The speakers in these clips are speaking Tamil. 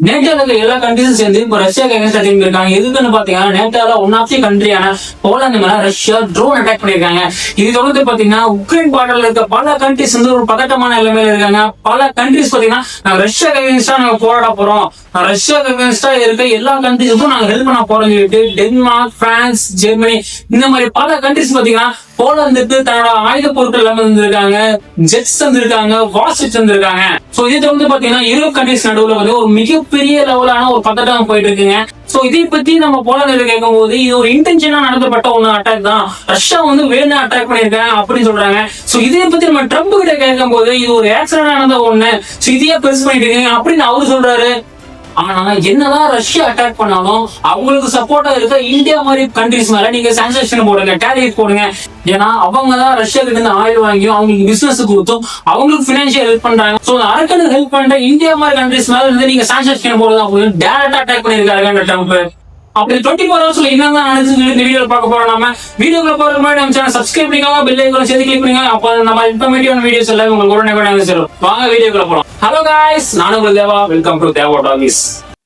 நேட்டோல இருக்க எல்லா கண்ட்ரிஸும் சேர்ந்து இப்ப ரஷ்யாக்கு எகென்ஸ்டா திரும்பி இருக்காங்க. எதுக்குன்னு பாத்தீங்கன்னா நேட்டோல ஒன் ஆஃப் தி கண்ட்ரியான போலந்து மேல ரஷ்யா ட்ரோன் அட்டாக் பண்ணிருக்காங்க. இது தொடர்ந்து பாத்தீங்கன்னா உக்ரைன் பார்டர்ல இருக்க பல கண்ட்ரிஸ் வந்து ஒரு பதட்டமான நிலைமையில இருக்காங்க. பல கண்ட்ரிஸ் பாத்தீங்கன்னா நாங்க ரஷ்யாக்கு எகென்ஸ்டா நாங்க போராட போறோம், ரஷ்யாக்கு எகென்ஸ்டா இருக்க எல்லா கண்ட்ரிஸுக்கும் நாங்க ஹெல்ப் பண்ண போறோம்னு சொல்லிட்டு டென்மார்க், பிரான்ஸ், ஜெர்மனி இந்த மாதிரி பல கண்ட்ரிஸ் பாத்தீங்கன்னா போலந்துக்கு தன்னோட ஆயுத பொருட்கள் எல்லாம் வந்திருக்காங்க, ஜெட்ஸ் வந்திருக்காங்க, வார்ஷிப்ஸ் வந்திருக்காங்க. சோ இதை வந்து பாத்தீங்கன்னா யூரோப் கண்ட்ரிஸ் நடுவுல வந்து ஒரு மிகப்பெரிய லெவலான ஒரு பதட்டம் போயிட்டு இருக்குங்க. சோ இதை பத்தி நம்ம போலந்துல கேட்கும் போது இது ஒரு இன்டென்ஷனா நடத்தப்பட்ட ஒண்ணு அட்டாக் தான், ரஷ்யா வந்து வேணா அட்டாக் பண்ணிருக்காங்க அப்படின்னு சொல்றாங்க. சோ இதை பத்தி நம்ம ட்ரம்ப் கிட்ட கேட்கும் போது இது ஒரு ஆக்சிடென்ட் நடந்த ஒண்ணு, சோ இதையே பெருசு பண்ணிட்டு இருக்கீங்க அப்படின்னு அவரு சொல்றாரு. ஆனா என்னதான் ரஷ்யா அட்டாக் பண்ணாலும் அவங்களுக்கு சப்போர்ட்டா இருக்க இந்தியா மாதிரி கண்ட்ரிஸ் மேல நீங்க சாங்ஷன் போடுங்க, டேரிஃப் போடுங்க. ஏன்னா அவங்க தான் ரஷ்யா கிட்ட இருந்து ஆயில் வாங்கியும் அவங்களுக்கு பிசினஸ் கொடுத்தும் அவங்களுக்கு பினான்சியல் ஹெல்ப் பண்றாங்க. சோ அரக்கனுக்கு ஹெல்ப் பண்ற இந்தியா மாதிரி கண்ட்ரிஸ் மேல இருந்து நீங்க சாங்ஷன் போடுங்க அப்படின்னு டைரக்டா அட்டாக் பண்ணிருக்காரு ட்ரம்ப். அப்படி 24 ஹவர்ஸ்ல என்னதான் நடந்துச்சு இந்த வீடியோ பார்க்க போறோம். நம்ம வீடியோக்குள்ள போறதுக்கு முன்னாடி நம்ம சேனல் சப்ஸ்கிரைப் பண்ணிக்கோங்க, பெல் ஐகானை சேர்த்து கிளிக் பண்ணுங்க. அப்ப நம்ம இன்ஃபர்மேட்டிவான வீடியோஸ் எல்லாம் உங்களுக்கு உடனே சேரும். வாங்க வீடியோக்குள்ள போறோம். ஹலோ गाइस, நான் உங்கள் Deva. Welcome to Deva talkies.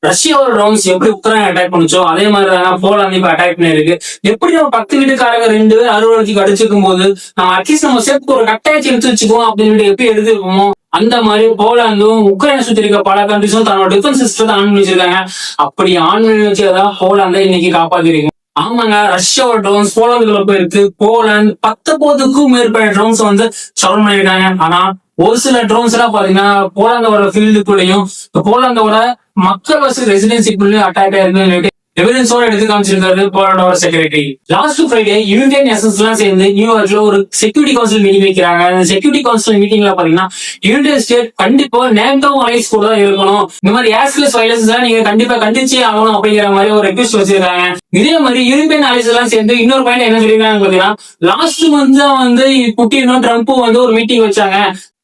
ரஷ்யாவோட ட்ரோன்ஸ் எப்படி உக்ரைன் அட்டாக் பண்ணுச்சோ அதே மாதிரி தான் போலாந்து இப்ப அட்டாக் பண்ணிருக்கு. எப்படி நம்ம 10 வீட்டுக்காரங்க 2 பேர் அறுவடைக்கு அடிச்சுக்கும் போது நம்ம அட்லீஸ்ட் நம்ம சேர்த்து ஒரு கட்டாயத்தை எடுத்து வச்சுக்குவோம் அப்படின்னு எப்படி எடுத்துருக்கோமோ அந்த மாதிரி போலாந்தும் உக்ரைனை சுத்தி இருக்க பல கண்ட்ரிஸும் தன்னோட டிஃபென்ஸ் சிஸ்டத்தை ஆன் பண்ணி வச்சிருக்காங்க. அப்படி ஆன் பண்ணி வச்சதான் போலாந்தை இன்னைக்கு காப்பாத்திருக்கு. ஆமாங்க, ரஷ்யாவோட ட்ரோன்ஸ் போலாந்துக்குள்ள போயிருக்கு. போலாந்து 19க்கும் மேற்பட்ட ட்ரோன்ஸ் வந்து சரௌண்ட் பண்ணிருக்காங்க. ஆனா ஒரு சில ட்ரோன்ஸ் எல்லாம் பாத்தீங்கன்னா போலாந்தோட ஃபீல்டுக்குள்ளயும் போலாந்தோட மக்கள் வசதி ரெசிடென்சிக்குள்ளயும் அட்டாக் ஆயிருக்கு எவிடன்ஸோட எடுத்து காமிச்சிருக்காரு போலாண்டோட security. Last Friday union nations எல்லாம் சேர்ந்து நியூயார்க்ல ஒரு செக்யூரிட்டி கவுன்சில் மீட்டிங் வைக்கிறாங்க. அந்த செக்யூரிட்டி கவுன்சில் மீட்டிங்ல பாத்தீங்கன்னா யுனைடெட் ஸ்டேட் கண்டிப்பா நேட்டோ அலைன்ஸ் கூட தான் இருக்கணும், இந்த மாதிரி ஏர்ஸ்பேஸ் வைலன்ஸ் எல்லாம் நீங்க கண்டிப்பா கண்டிச்சே ஆகணும் அப்படிங்கிற மாதிரி ஒரு ரெக்வெஸ்ட் வச்சிருக்காங்க. இதே மாதிரி யூரோப்பியன் அலைன்ஸ் எல்லாம் சேர்ந்து இன்னொரு பாயிண்ட் என்ன சொல்லிருக்காங்க பாத்தீங்கன்னா லாஸ்ட் மந்த் தான் வந்து புட்டினும் ட்ரம்ப்பும் வந்து ஒரு மீட்டிங் வச்சாங்க.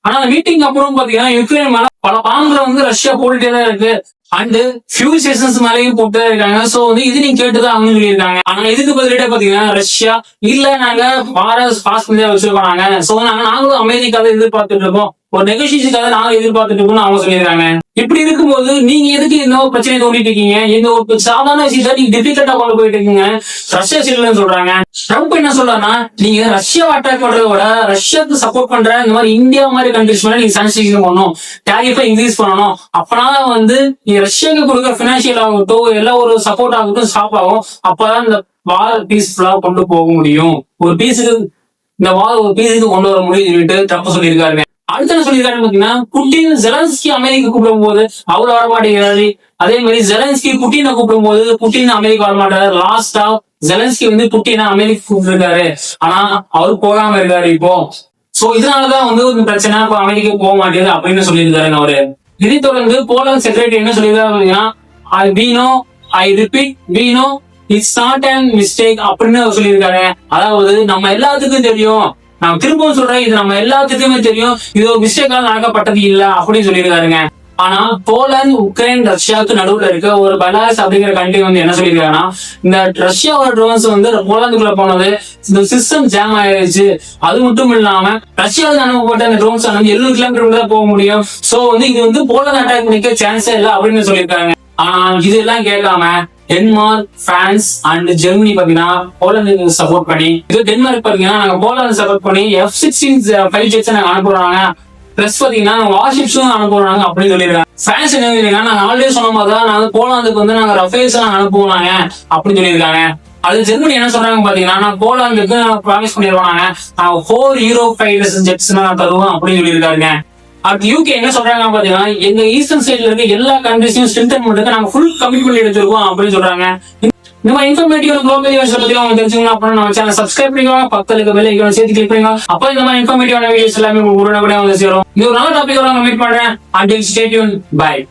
ஆனா அந்த மீட்டிங் அப்புறம் பாத்தீங்கன்னா யுக்ரைன் மேல பல பாம்புகளை வந்து ரஷ்யா போட்டுட்டே தான் இருக்கு அண்ட் ஃபியூ ஸ்டேஷன்ஸ் மேலேயும் போட்டு இருக்காங்க. சோ வந்து இது நீங்க கேட்டுதான் அவங்க சொல்லியிருக்காங்க. ஆனா இதுக்கு பதிலிட்ட பாத்தீங்கன்னா ரஷ்யா இல்ல நாங்க பாஸ் பண்ணி வச்சிருக்கோம், சோ நாங்களும் அமெரிக்காவை எதிர்பார்த்துட்டு இருக்கோம், ஒரு நெகோசியேஷனுக்காக நாங்க எதிர்பார்த்துட்டு இருக்கோம்னு அவங்க சொல்லியிருக்காங்க. இப்படி இருக்கும்போது நீங்க எதுக்கு இந்த ஒரு பிரச்சனை தோண்டிட்டு இருக்கீங்க? இந்த ஒரு சாதாரண விஷயத்த நீங்க டிஃபிகல்ட்டா கொண்டு போயிட்டு இருக்கீங்க. ரஷ்யா சீட்லன்னு சொல்றாங்க. ட்ரம்ப் என்ன சொல்றாருன்னா நீங்க ரஷ்யா அட்டாக் பண்றத விட ரஷ்யாவுக்கு சப்போர்ட் பண்ற இந்த மாதிரி இந்தியா மாதிரி கண்ட்ரிஸ் மேல நீங்க சாங்ஷன் பண்ணணும், டேரிஃபை இன்க்ரீஸ் பண்ணணும். அப்பதான் வந்து நீங்க ரஷ்யாவுக்கு கொடுக்குற பினான்சியல் ஆகட்டும் எல்லா ஒரு சப்போர்ட் ஆகட்டும் ஸ்டாப் ஆகும். அப்பதான் இந்த வார் பீஸ்ஃபுல்லா கொண்டு போக முடியும். ஒரு பீஸுக்கு இந்த வார் ஒரு பீஸுக்கு கொண்டு வர முடியும் சொல்லிட்டு ட்ரம்ப் சொல்லியிருக்காருங்க. அடுத்த என்ன சொல்லியிருக்காருன்னு பாத்தீங்கன்னா புட்டின் ஜெலன்ஸ்கி அமெரிக்கா கூப்பிடும் போது அவர் வரமாட்டேங்கிறாரு. அதே மாதிரி ஜெலன்ஸ்கி புட்டினை கூப்பிடும் போது புட்டின் அமெரிக்கா வரமாட்டாரு. லாஸ்டா ஜெலன்ஸ்கி வந்து புட்டினை அமெரிக்கா கூப்பிட்டு இருக்காரு, ஆனா அவரு போகாம இருக்காரு இப்போ. சோ இதனாலதான் வந்து ஒரு பிரச்சனை, இப்ப அமெரிக்கா போக மாட்டேங்குது அப்படின்னு சொல்லியிருக்காரு அவரு. இதை தொடர்ந்து போலந்து செக்ரட்டரி என்ன சொல்லியிருக்காரு, I repeat it's not an mistake அப்படின்னு சொல்லியிருக்காரு. அதாவது நம்ம எல்லாத்துக்கும் தெரியும், நான் திரும்பவும் சொல்றேன், இது நம்ம எல்லாத்துக்குமே தெரியும், இது ஒரு மிஸ்டேக்கால நடக்கப்பட்டது இல்ல அப்படின்னு சொல்லியிருக்காருங்க. ஆனா போலந்து உக்ரைன் ரஷ்யாவுக்கு நடுவுல இருக்க ஒரு பெலாரஸ் அப்படிங்கிற கண்ட்ரி வந்து என்ன சொல்லியிருக்காங்கன்னா இந்த ரஷ்யாவோட ட்ரோன்ஸ் வந்து போலந்துக்குள்ள போனது இந்த சிஸ்டம் ஜாம் ஆயிடுச்சு, அது மட்டும் இல்லாம ரஷ்யாவுக்கு அனுப்பப்பட்ட அந்த ட்ரோன்ஸ் வந்து 700 கிலோமீட்டர் தான் போக முடியும், சோ வந்து இது வந்து போலந்து அட்டாக் பண்ணிக்க சான்ஸே இல்லை அப்படின்னு சொல்லியிருக்காங்க. ஆனா இதெல்லாம் கேட்காம டென்மார்க், பிரான்ஸ் அண்ட் ஜெர்மனி பாத்தீங்கன்னா போலந்துக்கு சப்போர்ட் பண்ணி, இது டென்மார்க் பாத்தீங்கன்னா நாங்க போலந்து சப்போர்ட் பண்ணி F-16 ஃபைட்டர் ஜெட்ஸ் நாங்க அனுப்புறாங்க, பிளஸ் பாத்தீங்கன்னா வார்ஷிப்ஸும் அனுப்புறாங்க அப்படின்னு சொல்லிருக்காங்க. பிரான்ஸ் என்ன சொல்லிருக்காங்க, நாங்க ஆல்ரெடி சொன்ன மாதிரி தான் நாங்க போலந்துக்கு வந்து நாங்க ரஃபேல்ஸ் நாங்க அனுப்புவாங்க அப்படின்னு சொல்லியிருக்காங்க. அது ஜெர்மனி என்ன சொல்றாங்க பாத்தீங்கன்னா போலந்துக்கு ப்ராமிஸ் பண்ணிருவாங்க, நாங்க 4 யூரோப் ஃபைட்டர் ஜெட்ஸ் நான் தருவோம் அப்படின்னு சொல்லியிருக்காருங்க. அது யூகே என்ன சொல்றாங்க பாத்தீங்கன்னா எங்க ஈஸ்டர்ன் சைட்ல இருக்க எல்லா கண்ட்ரிஸையும் ஸ்ட்ரென்தன் பண்றதுக்கு நாங்க ஃபுல் கமிட்மெண்ட் எடுத்துருக்கோம் அப்படின்னு சொல்றாங்க. இந்த மாதிரி இன்ஃபர்மேட்டிவ் குளோபல் ஈவெண்ட்ஸ் பத்தி அவங்க தெரிஞ்சுக்கணும் அப்படின்னா நம்ம சேனல் சப்ஸ்கிரைப் பண்ணிக்கோங்க, பக்கத்துல பெல் ஐகானை சேர்த்து கிளிக் பண்ணுங்க. அப்ப இந்த மாதிரி இன்ஃபர்மேட்டிவான வீடியோஸ் எல்லாமே உடனே வந்து சேரும். இது ஒரு நல்ல டாபிக் மீட் பண்றேன். until stay tuned, bye.